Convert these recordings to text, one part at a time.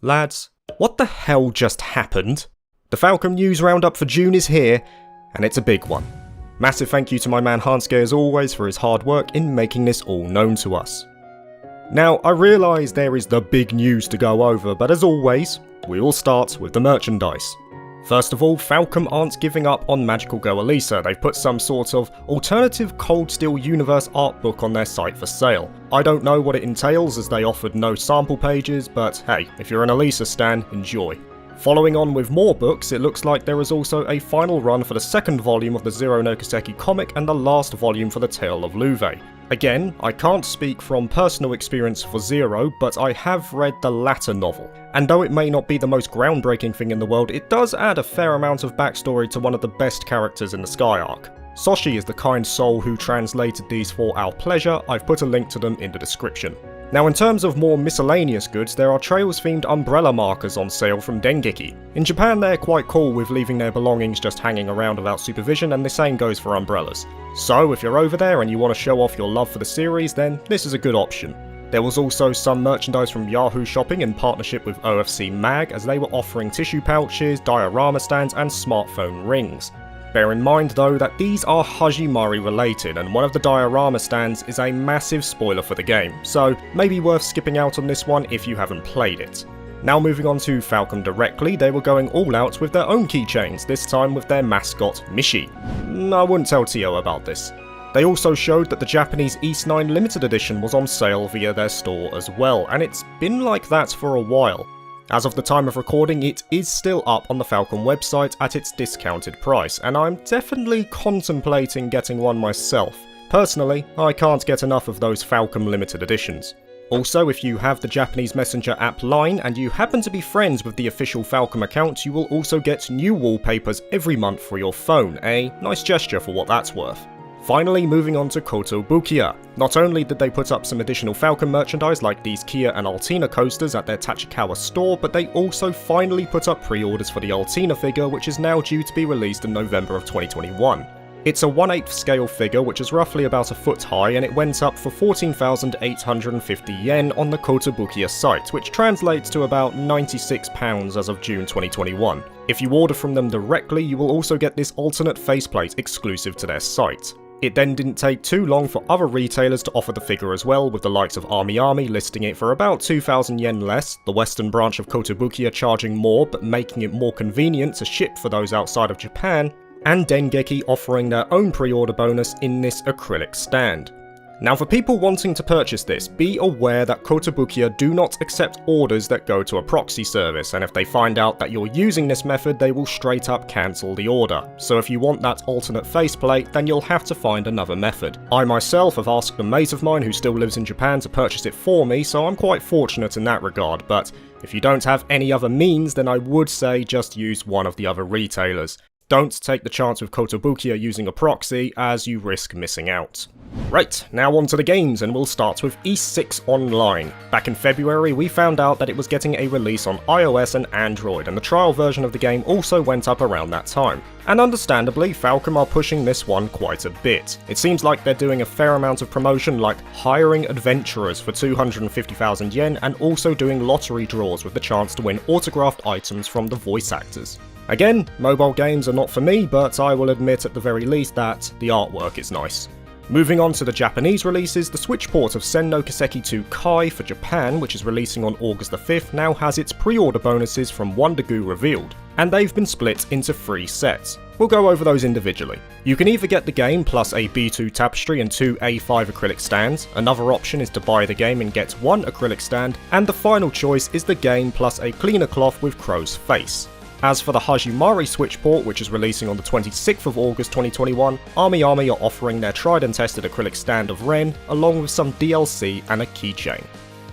Lads, what the hell just happened? The Falcom news roundup for June is here, and it's a big one. Massive thank you to my man Hanske as always for his hard work in making this all known to us. Now, I realise there is the big news to go over, but as always, we all start with the merchandise. First of all, Falcom aren't giving up on Magical Girl Elisa. They've put some sort of alternative Cold Steel Universe art book on their site for sale. I don't know what it entails as they offered no sample pages, but hey, if you're an Elisa stan, enjoy. Following on with more books, it looks like there is also a final run for the second volume of the Zero no Kiseki comic and the last volume for the Tale of Louve. Again, I can't speak from personal experience for Zero, but I have read the latter novel, and though it may not be the most groundbreaking thing in the world, it does add a fair amount of backstory to one of the best characters in the Sky Arc. Soshi is the kind soul who translated these for our pleasure. I've put a link to them in the description. Now, in terms of more miscellaneous goods, there are Trails-themed umbrella markers on sale from Dengeki. In Japan, they're quite cool with leaving their belongings just hanging around without supervision, and the same goes for umbrellas. So, if you're over there and you want to show off your love for the series, then this is a good option. There was also some merchandise from Yahoo Shopping in partnership with OFC Mag, as they were offering tissue pouches, diorama stands, and smartphone rings. Bear in mind though that these are Hajimari related, and one of the diorama stands is a massive spoiler for the game, so maybe worth skipping out on this one if you haven't played it. Now moving on to Falcom directly, they were going all out with their own keychains, this time with their mascot Mishi. I wouldn't tell Tio about this. They also showed that the Japanese East 9 limited edition was on sale via their store as well, and it's been like that for a while. As of the time of recording, it is still up on the Falcom website at its discounted price, and I'm definitely contemplating getting one myself. Personally, I can't get enough of those Falcom limited editions. Also, if you have the Japanese Messenger app Line and you happen to be friends with the official Falcom account, you will also get new wallpapers every month for your phone, a nice gesture for what that's worth. Finally, moving on to Kotobukiya. Not only did they put up some additional Falcom merchandise like these Kia and Altina coasters at their Tachikawa store, but they also finally put up pre-orders for the Altina figure, which is now due to be released in November of 2021. It's a 1/8 scale figure, which is roughly about a foot high, and it went up for 14,850 yen on the Kotobukiya site, which translates to about £96 as of June 2021. If you order from them directly, you will also get this alternate faceplate exclusive to their site. It then didn't take too long for other retailers to offer the figure as well, with the likes of Army listing it for about 2,000 yen less, the western branch of Kotobukiya charging more but making it more convenient to ship for those outside of Japan, and Dengeki offering their own pre-order bonus in this acrylic stand. Now, for people wanting to purchase this, be aware that Kotobukiya do not accept orders that go to a proxy service, and if they find out that you're using this method, they will straight up cancel the order. So if you want that alternate faceplate, then you'll have to find another method. I myself have asked a mate of mine who still lives in Japan to purchase it for me, so I'm quite fortunate in that regard, but if you don't have any other means, then I would say just use one of the other retailers. Don't take the chance with Kotobukiya using a proxy, as you risk missing out. Right, now on to the games, and we'll start with Ys 6 Online. Back in February, we found out that it was getting a release on iOS and Android, and the trial version of the game also went up around that time. And understandably, Falcom are pushing this one quite a bit. It seems like they're doing a fair amount of promotion, like hiring adventurers for 250,000 yen, and also doing lottery draws with the chance to win autographed items from the voice actors. Again, mobile games are not for me, but I will admit at the very least that the artwork is nice. Moving on to the Japanese releases, the Switch port of Sen no Kiseki 2 Kai for Japan, which is releasing on August the 5th, now has its pre-order bonuses from Wonder Goo revealed, and they've been split into 3 sets. We'll go over those individually. You can either get the game plus a B2 tapestry and 2 A5 acrylic stands, another option is to buy the game and get 1 acrylic stand, and the final choice is the game plus a cleaner cloth with Crow's face. As for the Hajimari Switch port, which is releasing on the 26th of August 2021, Army are offering their tried and tested acrylic stand of Ren, along with some DLC and a keychain.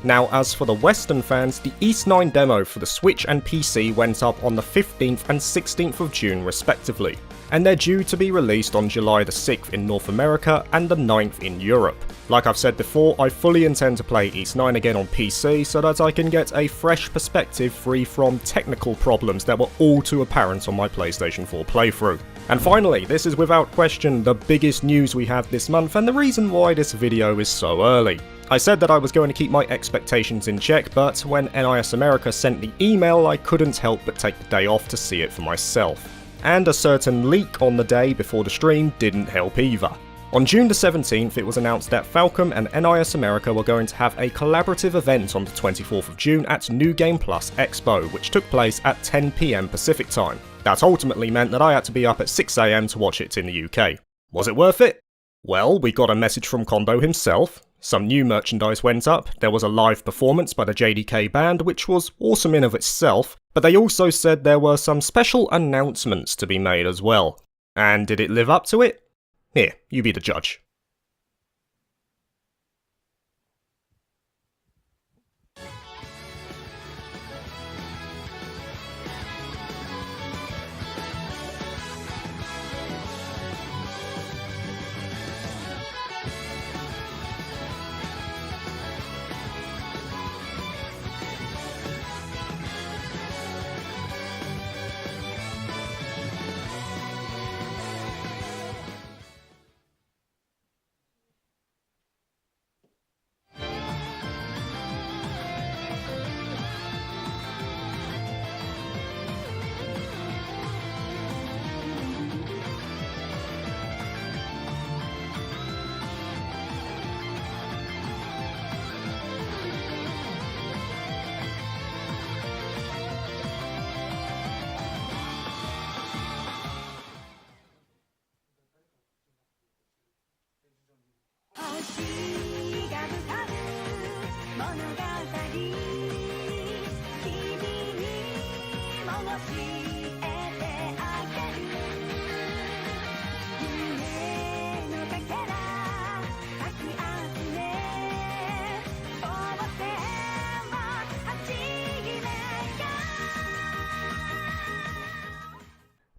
Now, as for the Western fans, the Ys 9 demo for the Switch and PC went up on the 15th and 16th of June respectively, and they're due to be released on July the 6th in North America and the 9th in Europe. Like I've said before, I fully intend to play Ys 9 again on PC so that I can get a fresh perspective free from technical problems that were all too apparent on my PlayStation 4 playthrough. And finally, this is without question the biggest news we have this month and the reason why this video is so early. I said that I was going to keep my expectations in check, but when NIS America sent the email, I couldn't help but take the day off to see it for myself. And a certain leak on the day before the stream didn't help either. On June the 17th, it was announced that Falcom and NIS America were going to have a collaborative event on the 24th of June at New Game Plus Expo, which took place at 10 PM Pacific time. That ultimately meant that I had to be up at 6 AM to watch it in the UK. Was it worth it? Well, we got a message from Kondo himself, some new merchandise went up, there was a live performance by the JDK band, which was awesome in of itself, but they also said there were some special announcements to be made as well. And did it live up to it? Here, you be the judge.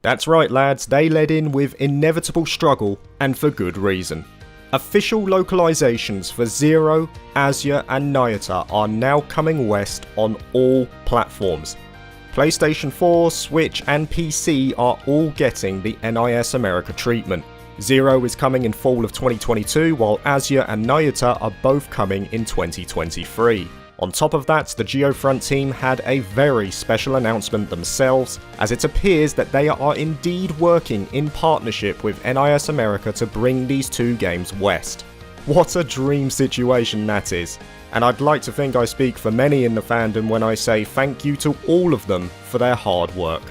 That's right lads, they led in with inevitable struggle, and for good reason. Official localizations for Zero, Azure and Nayata are now coming west on all platforms. PlayStation 4, Switch and PC are all getting the NIS America treatment. Zero is coming in fall of 2022, while Azure and Nayata are both coming in 2023. On top of that, the Geofront team had a very special announcement themselves, as it appears that they are indeed working in partnership with NIS America to bring these two games west. What a dream situation that is, and I'd like to think I speak for many in the fandom when I say thank you to all of them for their hard work.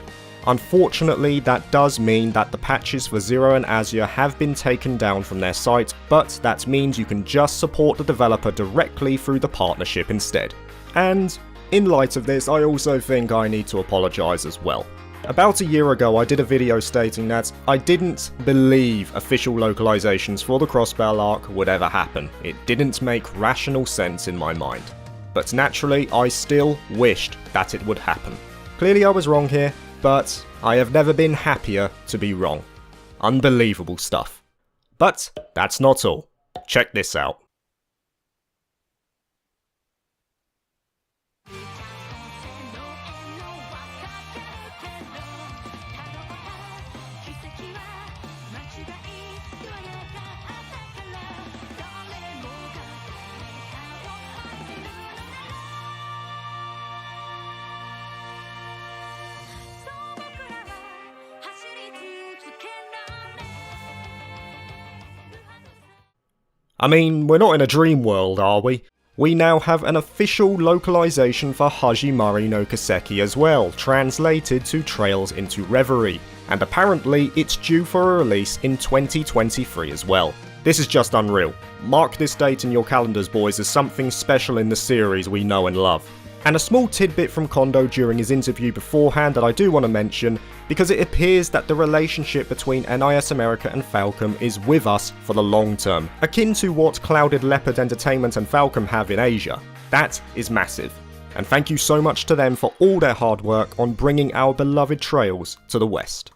Unfortunately, that does mean that the patches for Zero and Azure have been taken down from their site, but that means you can just support the developer directly through the partnership instead. And in light of this, I also think I need to apologise as well. About a year ago, I did a video stating that I didn't believe official localizations for the Crossbell arc would ever happen. It didn't make rational sense in my mind. But naturally, I still wished that it would happen. Clearly I was wrong here, but I have never been happier to be wrong. Unbelievable stuff. But that's not all. Check this out. I mean, we're not in a dream world, are we? We now have an official localization for Hajimari no Kiseki as well, translated to Trails into Reverie, and apparently it's due for a release in 2023 as well. This is just unreal. Mark this date in your calendars, boys, as something special in the series we know and love. And a small tidbit from Kondo during his interview beforehand that I do want to mention, because it appears that the relationship between NIS America and Falcom is with us for the long term, akin to what Clouded Leopard Entertainment and Falcom have in Asia. That is massive, and thank you so much to them for all their hard work on bringing our beloved Trails to the West.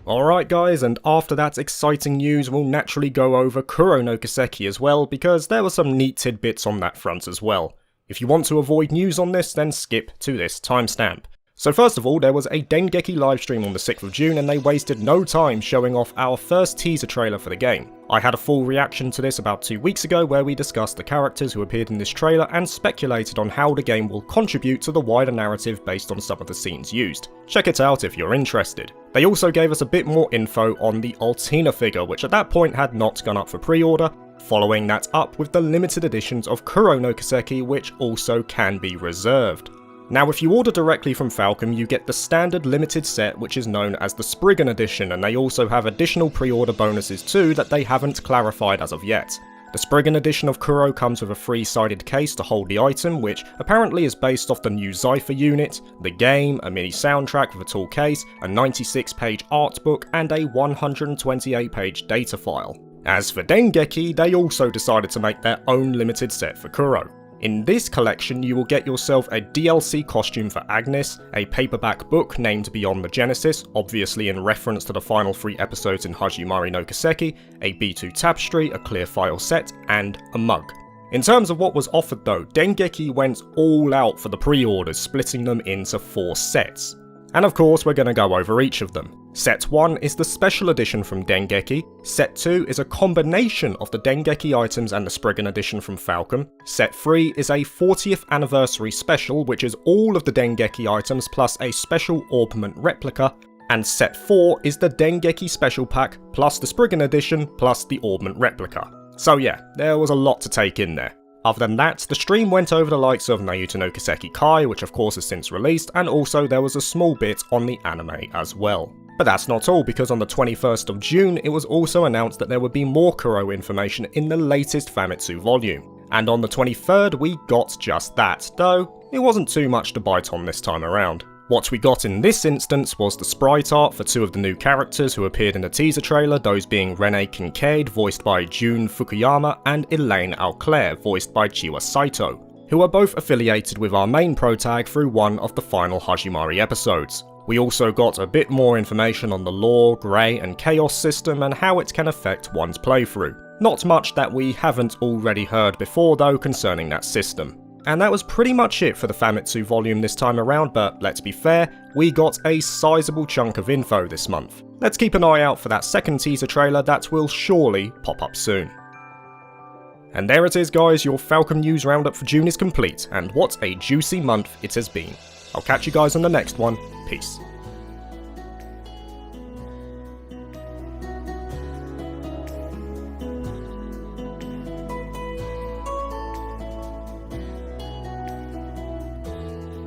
Alright guys, and after that exciting news we'll naturally go over Kuro no Kiseki as well, because there were some neat tidbits on that front as well. If you want to avoid news on this, then skip to this timestamp. So first of all, there was a Dengeki livestream on the 6th of June and they wasted no time showing off our first teaser trailer for the game. I had a full reaction to this about 2 weeks ago where we discussed the characters who appeared in this trailer and speculated on how the game will contribute to the wider narrative based on some of the scenes used. Check it out if you're interested. They also gave us a bit more info on the Altina figure, which at that point had not gone up for pre-order, following that up with the limited editions of Kuro no Kiseki, which also can be reserved. Now if you order directly from Falcom, you get the standard limited set which is known as the Spriggan edition, and they also have additional pre-order bonuses too that they haven't clarified as of yet. The Spriggan edition of Kuro comes with a 3-sided case to hold the item, which apparently is based off the new Zypher unit, the game, a mini soundtrack with a tall case, a 96-page art book, and a 128-page data file. As for Dengeki, they also decided to make their own limited set for Kuro. In this collection, you will get yourself a DLC costume for Agnes, a paperback book named Beyond the Genesis, obviously in reference to the final 3 episodes in Hajimari no Kiseki, a B2 tapestry, a clear file set, and a mug. In terms of what was offered though, Dengeki went all out for the pre-orders, splitting them into 4 sets. And of course we're going to go over each of them. Set 1 is the special edition from Dengeki, Set 2 is a combination of the Dengeki items and the Spriggan edition from Falcom, Set 3 is a 40th anniversary special which is all of the Dengeki items plus a special ornament replica, and Set 4 is the Dengeki special pack plus the Spriggan edition plus the ornament replica. So yeah, there was a lot to take in there. Other than that, the stream went over the likes of Naruto no Kiseki Kai, which of course is since released, and also there was a small bit on the anime as well. But that's not all, because on the 21st of June it was also announced that there would be more Kuro information in the latest Famitsu volume. And on the 23rd we got just that, though it wasn't too much to bite on this time around. What we got in this instance was the sprite art for 2 of the new characters who appeared in the teaser trailer, those being Renee Kincaid, voiced by Jun Fukuyama, and Elaine Auclair, voiced by Chiwa Saito, who are both affiliated with our main protag through one of the final Hajimari episodes. We also got a bit more information on the lore, grey and chaos system and how it can affect one's playthrough. Not much that we haven't already heard before though concerning that system. And that was pretty much it for the Famitsu volume this time around, but let's be fair, we got a sizable chunk of info this month. Let's keep an eye out for that second teaser trailer that will surely pop up soon. And there it is guys, your Falcom news roundup for June is complete, and what a juicy month it has been. I'll catch you guys on the next one, peace.